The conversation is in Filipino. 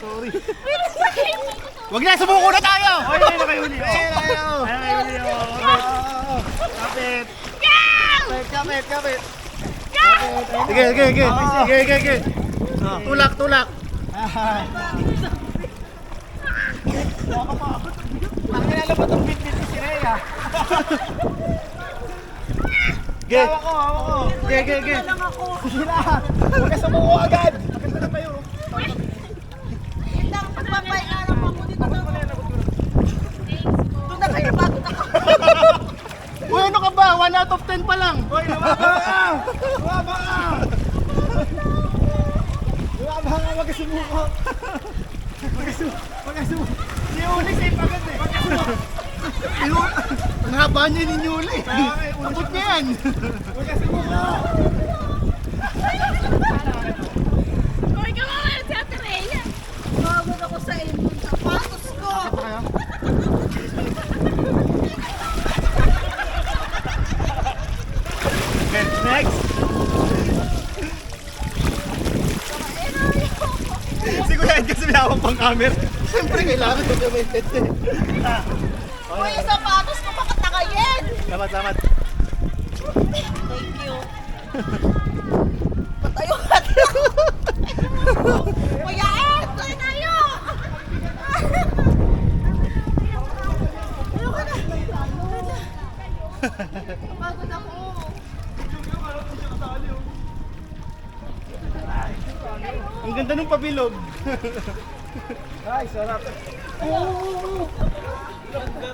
Sorry. Wag na, sumuko na tayo! Ay, ay, nakahuli. Ayun, ayun. Ay, nakahuli. Kapit. Kapit, kapit. Sige, sige, sige. Sige, sige, sige. Tulak, tulak. Ang nilala ba itong bit-bit ni si Rhea? Ge. Hawak ko, hawak ko. Ge, ge, ge. Sige na. Huwag ka sumuko agad. Maganda na tayo. Uy, ano ka ba? 1 out of 10 pa lang. Hoy, lumaba ka! Lumaba ka! Lumaba ka, wag ka sumuko. Wag ka sumuko. Si Uli, safe agad eh. Wag ka sumuko. Ang haba niya ninyo ulit. Abot niya yan. Wag ka sumuko. Hoy, kawawa si Ate Rhea. Pagod ako sa inyo. Sapatos ko. Next. Si Kuya Ed kasi may hawak pang camera. Siyempre, kailangan documented eh. Hoy, yung sapatos ko bakit nakayen? Salamat, salamat. Thank you. Patayo natin ako. Kuya Ed, tuloy tayo. Ayoko na. Pagod ako. Ang ganda ng pabilog. Ay, sarap.